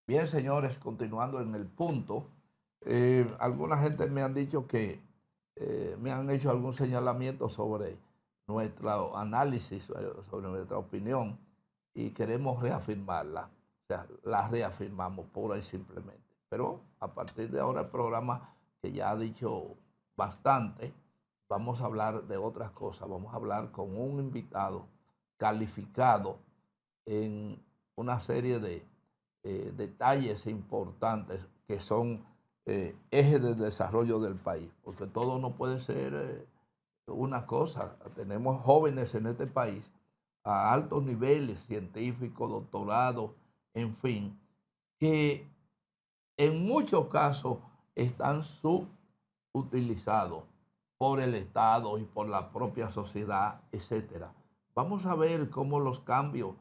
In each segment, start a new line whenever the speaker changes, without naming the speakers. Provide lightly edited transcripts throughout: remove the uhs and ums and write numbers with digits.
Bien, señores, continuando en el punto, alguna gente me han dicho que me han hecho algún señalamiento sobre nuestro análisis, sobre nuestra opinión, y queremos reafirmarla. O sea, la reafirmamos pura y simplemente. Pero a partir de ahora el programa, que ya ha dicho bastante, vamos a hablar de otras cosas. Vamos a hablar con un invitado calificado en una serie de detalles importantes que son ejes de desarrollo del país, porque todo no puede ser una cosa. Tenemos jóvenes en este país a altos niveles científicos, doctorados, en fin, que en muchos casos están subutilizados por el Estado y por la propia sociedad, etcétera. Vamos a ver cómo los cambios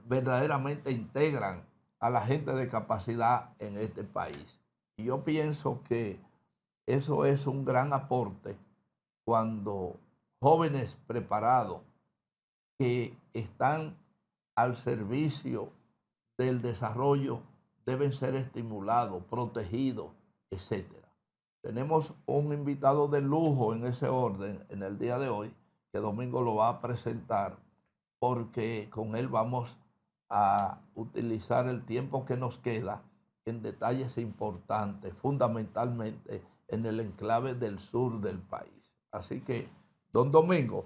verdaderamente integran a la gente de capacidad en este país. Y yo pienso que eso es un gran aporte cuando jóvenes preparados que están al servicio del desarrollo deben ser estimulados, protegidos, etcétera. Tenemos un invitado de lujo en ese orden en el día de hoy, que Domingo lo va a presentar, porque con él vamos a utilizar el tiempo que nos queda en detalles importantes, fundamentalmente en el enclave del sur del país. Así que, don Domingo,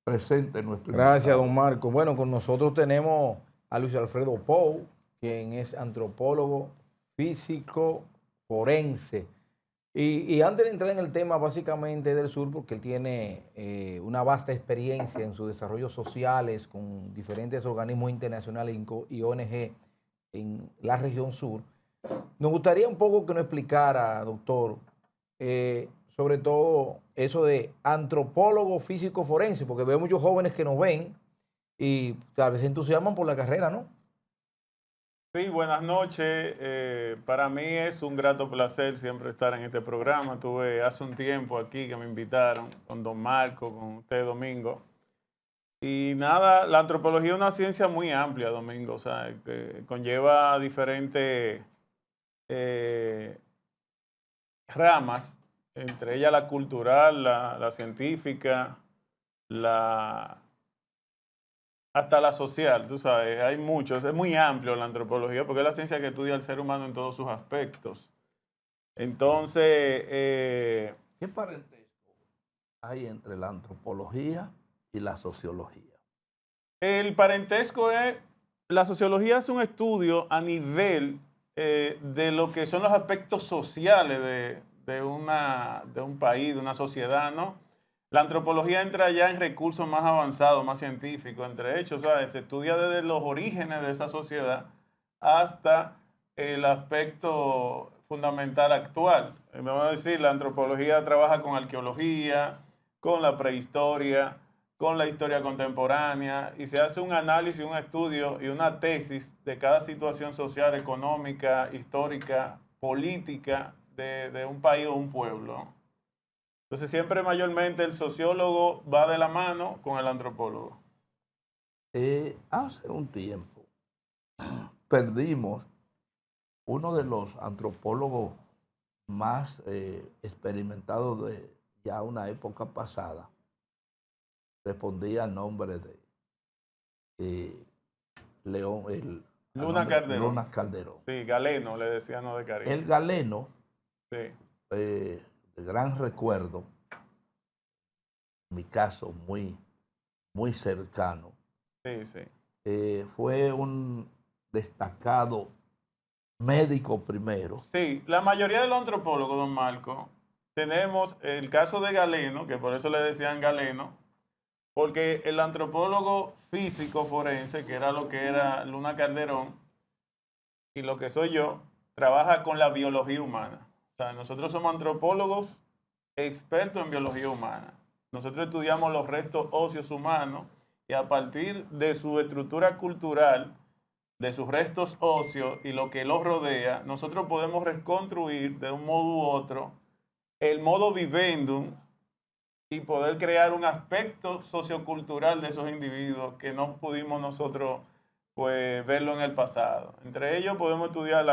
presente nuestro
Gracias,
invitado.
don Marco. Bueno, con nosotros tenemos a Luis Alfredo Pou, quien es antropólogo, físico, forense. Y antes de entrar en el tema básicamente del sur, porque él tiene una vasta experiencia en sus desarrollos sociales con diferentes organismos internacionales y ONG en la región sur, nos gustaría un poco que nos explicara, doctor, sobre todo eso de antropólogo físico forense, porque veo muchos jóvenes que nos ven y tal vez se entusiasman por la carrera, ¿no?
Sí, buenas noches. Para mí es un grato placer siempre estar en este programa. Tuve hace un tiempo aquí que me invitaron con don Marco, con usted, Domingo. Y nada, la antropología es una ciencia muy amplia, Domingo, o sea, que conlleva diferentes ramas, entre ellas la cultural, la científica, hasta la social, tú sabes, hay muchos, es muy amplio la antropología porque es la ciencia que estudia al ser humano en todos sus aspectos. Entonces,
¿Qué parentesco hay entre la antropología y la sociología?
el parentesco es, la sociología es un estudio a nivel de lo que son los aspectos sociales de un país, de una sociedad, ¿no? La antropología entra ya en recursos más avanzados, más científicos, entre hechos, ¿sabes? Se estudia desde los orígenes de esa sociedad hasta el aspecto fundamental actual. Vamos a decir, la antropología trabaja con arqueología, con la prehistoria, con la historia contemporánea, y se hace un análisis, un estudio y una tesis de cada situación social, económica, histórica, política de un país o un pueblo. Entonces siempre mayormente el sociólogo va de la mano con el antropólogo.
Hace un tiempo perdimos uno de los antropólogos más experimentados de ya una época pasada. Respondía al nombre de León,
Luna Calderón.
Luna Calderón.
Sí, Galeno le decían, no de cariño.
El galeno,
Sí.
de gran recuerdo, en mi caso muy, muy cercano,
Sí, sí.
fue un destacado médico primero.
Sí, la mayoría de los antropólogos, don Marco, tenemos el caso de Galeno, que por eso le decían Galeno, porque el antropólogo físico forense, que era lo que era Luna Calderón, y lo que soy yo, trabaja con la biología humana. O sea, nosotros somos antropólogos expertos en biología humana. Nosotros estudiamos los restos óseos humanos y a partir de su estructura cultural, de sus restos óseos y lo que los rodea, nosotros podemos reconstruir de un modo u otro el modo vivendum y poder crear un aspecto sociocultural de esos individuos que no pudimos nosotros pues, verlo en el pasado. Entre ellos podemos estudiar,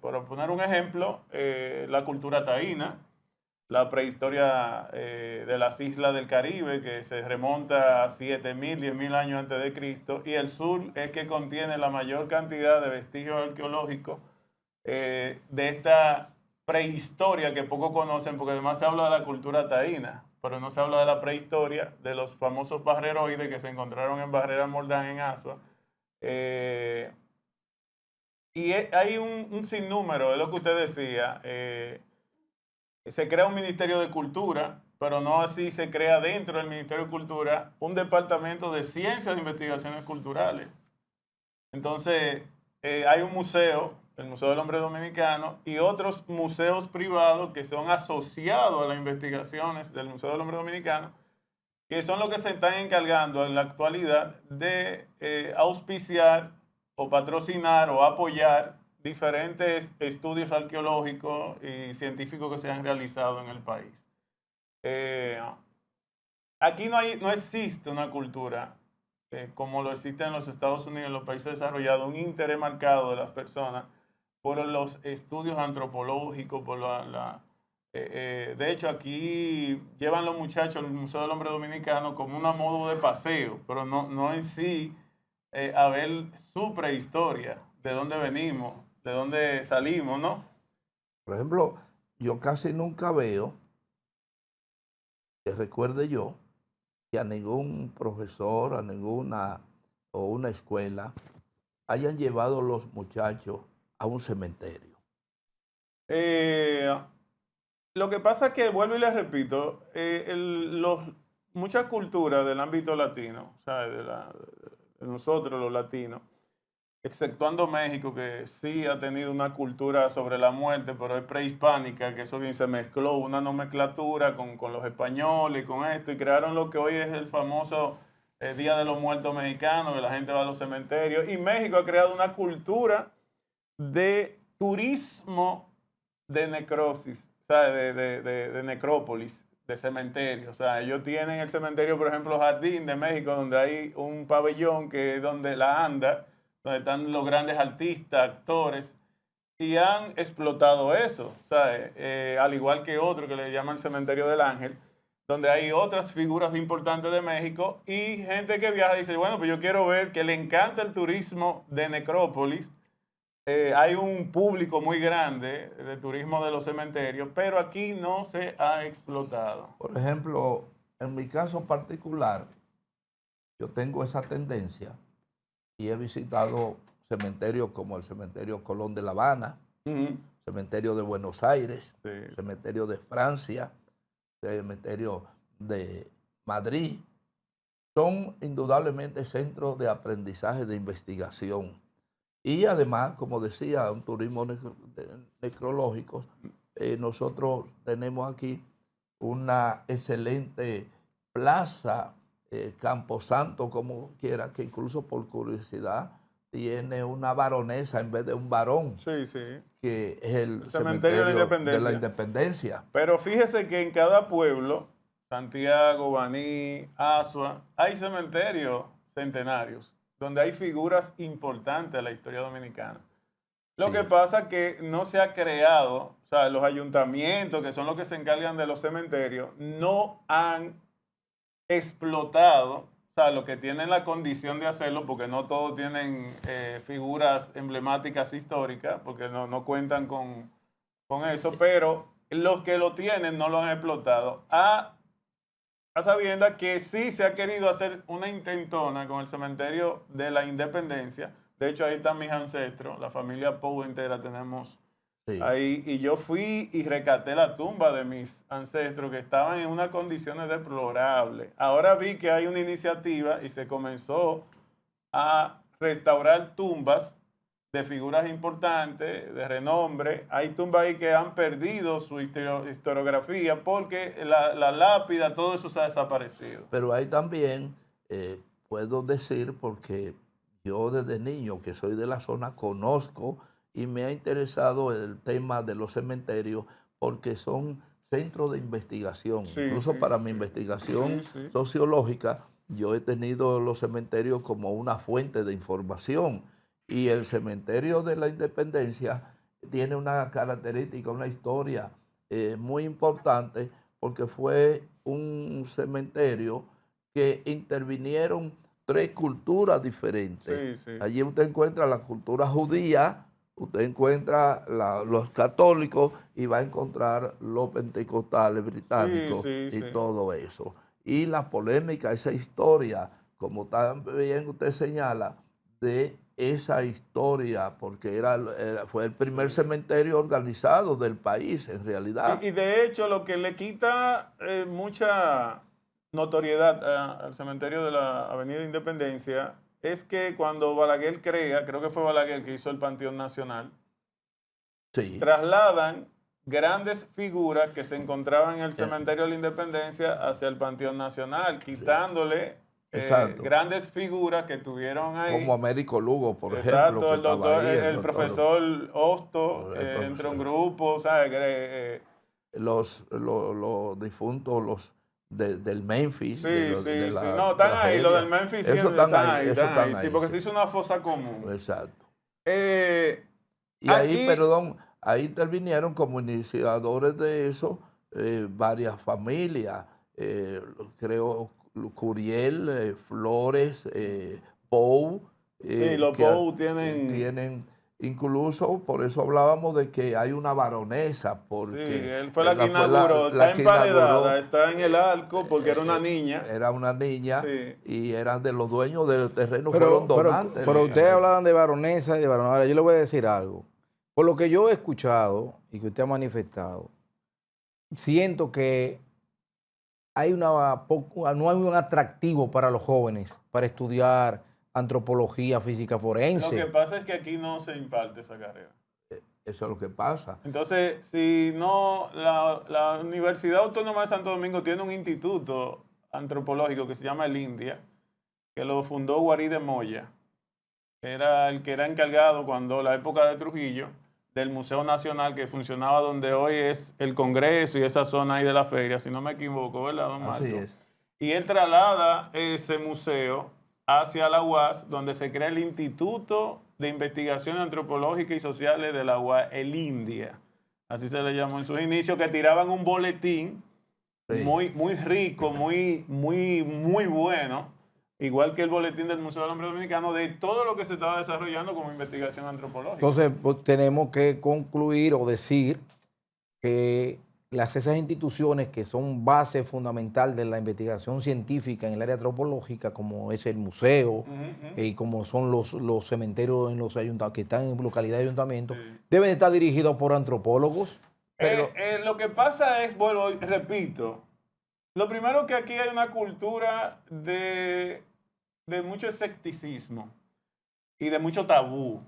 por poner un ejemplo, la cultura taína, la prehistoria de las islas del Caribe, que se remonta a 7.000, 10.000 años antes de Cristo, y el sur es que contiene la mayor cantidad de vestigios arqueológicos de esta prehistoria que poco conocen, porque además se habla de la cultura taína, pero no se habla de la prehistoria, de los famosos barreroides que se encontraron en Barrera Mordán en Asua. Hay un sinnúmero, es lo que usted decía, se crea un Ministerio de Cultura, pero no así se crea dentro del Ministerio de Cultura un departamento de ciencias de investigaciones culturales. Entonces, hay un museo, el Museo del Hombre Dominicano, y otros museos privados que son asociados a las investigaciones del Museo del Hombre Dominicano, que son los que se están encargando en la actualidad de auspiciar o patrocinar o apoyar diferentes estudios arqueológicos y científicos que se han realizado en el país. Aquí no existe una cultura como lo existe en los Estados Unidos, en los países desarrollados, un interés marcado de las personas por los estudios antropológicos, de hecho, aquí llevan los muchachos al Museo del Hombre Dominicano como una modo de paseo, pero no en sí a ver su prehistoria, de dónde venimos, de dónde salimos, ¿no?
Por ejemplo, yo casi nunca veo, que recuerde yo, que a ningún profesor, a ninguna o una escuela hayan llevado los muchachos a un cementerio.
Lo que pasa es que, vuelvo y les repito, muchas culturas del ámbito latino, o sea, de nosotros los latinos, exceptuando México, que sí ha tenido una cultura sobre la muerte, pero es prehispánica, que eso bien se mezcló, una nomenclatura con los españoles y con esto, y crearon lo que hoy es el famoso Día de los Muertos Mexicanos, que la gente va a los cementerios, y México ha creado una cultura de turismo de necrosis, o sea, de necrópolis, de cementerio. O sea, ellos tienen el cementerio, por ejemplo, Jardín de México, donde hay un pabellón que es donde la anda, donde están los grandes artistas, actores, y han explotado eso, ¿sabes? Al igual que otro que le llaman Cementerio del Ángel, donde hay otras figuras importantes de México y gente que viaja y dice, bueno, pues yo quiero ver, que le encanta el turismo de necrópolis. Hay un público muy grande de turismo de los cementerios, pero aquí no se ha explotado.
Por ejemplo, en mi caso particular, yo tengo esa tendencia y he visitado cementerios como el Cementerio Colón de La Habana, Cementerio de Buenos Aires,
Sí.
Cementerio de Francia, Cementerio de Madrid. Son indudablemente centros de aprendizaje, de investigación. Y además, como decía, un turismo necrológico. Nosotros tenemos aquí una excelente plaza, Camposanto, como quiera, que incluso por curiosidad tiene una baronesa en vez de un varón,
Sí, sí.
que es el
Cementerio
cementerio de la Independencia.
Pero fíjese que en cada pueblo, Santiago, Baní, Asua, hay cementerios centenarios, donde hay figuras importantes de la historia dominicana. Lo
Sí.
que pasa es que no se ha creado, o sea, los ayuntamientos, que son los que se encargan de los cementerios, no han explotado, o sea, los que tienen la condición de hacerlo, porque no todos tienen figuras emblemáticas históricas, porque no cuentan con eso, pero los que lo tienen no lo han explotado. A sabiendas que sí se ha querido hacer una intentona con el cementerio de la Independencia. De hecho, ahí están mis ancestros, la familia Pou entera tenemos
Sí.
ahí. Y yo fui y rescaté la tumba de mis ancestros que estaban en unas condiciones deplorables. Ahora vi que hay una iniciativa y se comenzó a restaurar tumbas de figuras importantes, de renombre. Hay tumbas ahí que han perdido su historiografía porque la lápida, todo eso se ha desaparecido.
Pero hay también, puedo decir, porque yo desde niño, que soy de la zona, conozco y me ha interesado el tema de los cementerios, porque son centro de investigación.
Sí,
Incluso
sí,
para mi
sí.
investigación
Sí, sí.
sociológica, yo he tenido los cementerios como una fuente de información. Y el cementerio de la Independencia tiene una característica, una historia muy importante, porque fue un cementerio que intervinieron 3 culturas diferentes.
Sí, sí.
Allí usted encuentra la cultura judía, usted encuentra los católicos y va a encontrar los pentecostales británicos
Sí, sí,
y
sí.
todo eso. Y la polémica, esa historia, como también usted señala, de esa historia, porque fue el primer cementerio organizado del país, en
Sí,
realidad.
y de hecho lo que le quita mucha notoriedad al cementerio de la Avenida Independencia es que cuando Balaguer crea, creo que fue Balaguer que hizo el Panteón Nacional,
Sí,
trasladan grandes figuras que se encontraban en el
eh,
cementerio de la Independencia hacia el Panteón Nacional, quitándole
exacto.
grandes figuras que tuvieron ahí.
Como Américo Lugo, por ejemplo,
Exacto,
que
el
estaba
doctor,
ahí,
el profesor Hosto
el
entró en
profesor.
grupo, ¿sabes?
Los difuntos, del Memphis,
Sí, sí, sí. No,
de
están
la
ahí, los
feria.
del Memphis sí,
Eso están ahí, eso
están ahí.
están
Sí,
ahí,
porque
sí.
se hizo una fosa común.
Exacto.
Eh,
Y ahí,
aquí,
perdón, ahí intervinieron como iniciadores de eso varias familias, creo, Curiel, Flores, Pou,
sí, los
que
Pou tienen.
tienen, incluso por eso hablábamos de que hay una baronesa,
Sí,
porque
él fue la que
fue
inauguró.
la
Está
que inauguró,
emparedada, está en el arco porque era una niña.
era una niña
Sí.
y eran de los dueños del terreno, fueron donantes.
Pero ustedes hablaban de baronesa y de baronesa. Ahora yo le voy a decir algo. Por lo que yo he escuchado y que usted ha manifestado, siento que no hay un atractivo para los jóvenes para estudiar antropología, física
Lo que
forense.
pasa es que aquí no se imparte esa carrera.
Eso es lo que pasa.
Entonces, si no, la Universidad Autónoma de Santo Domingo tiene un instituto antropológico que se llama el India, que lo fundó Guarí de Moya. Era el que era encargado cuando la época de Trujillo del Museo Nacional que funcionaba donde hoy es el Congreso y esa zona ahí de la feria, si no me equivoco, ¿verdad, don Marco?
Así es.
Y él traslada ese museo hacia la UAS, donde se crea el Instituto de Investigaciones Antropológicas y Sociales de la UAS, el India. Así se le llamó en sus inicios, que tiraban un boletín
Sí.
muy, muy rico, muy bueno, igual que el boletín del Museo del Hombre Dominicano, de todo lo que se estaba desarrollando como investigación antropológica.
Entonces, pues, tenemos que concluir o decir que esas instituciones que son base fundamental de la investigación científica en el área antropológica, como es el museo y como son los cementerios en los ayuntamientos, que están en localidades de ayuntamientos,
Sí.
deben estar dirigidos por antropólogos.
Pero-
Lo que pasa es, vuelvo y repito, lo primero que aquí hay una cultura de mucho escepticismo y de mucho tabú.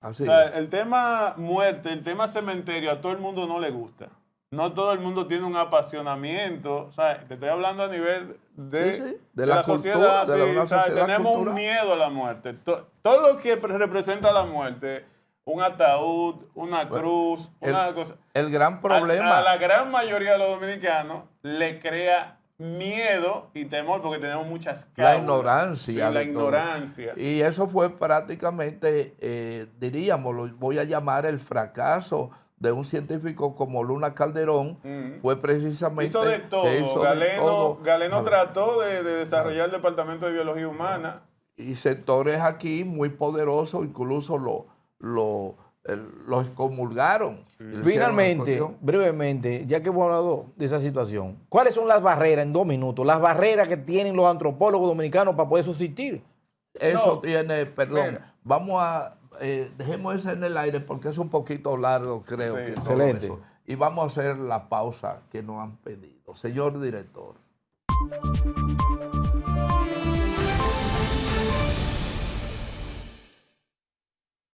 Así
O sea,
es.
el tema muerte, el tema cementerio, a todo el mundo no le gusta. No todo el mundo tiene un apasionamiento. O sea, te estoy hablando a nivel de,
Sí, sí,
de la
cultura,
sociedad.
de
Sí,
una
o sea,
sociedad
tenemos un
cultural.
miedo a la muerte. Todo lo que representa la muerte, un ataúd, una cruz, una cosa.
El gran problema.
A la gran mayoría de los dominicanos le crea miedo y temor porque tenemos muchas
La
causas.
ignorancia.
Sí, la
de todo.
ignorancia.
Y eso fue prácticamente, diríamos, lo voy a llamar el fracaso de un científico como Luna Calderón. Fue precisamente...
Hizo de todo.
que hizo de todo.
Galeno trató de desarrollar el Departamento de Biología Humana.
Y sectores aquí muy poderosos, incluso lo excomulgaron.
Finalmente, brevemente, ya que hemos hablado de esa situación, ¿cuáles son las barreras, en 2 minutos, las barreras que tienen los antropólogos dominicanos para poder subsistir?
Eso
No,
tiene, perdón,
mira.
vamos a, dejemos eso en el aire porque es un poquito largo, creo.
Sí.
Que todo
Excelente.
eso. Y vamos a hacer la pausa que nos han pedido. Señor director.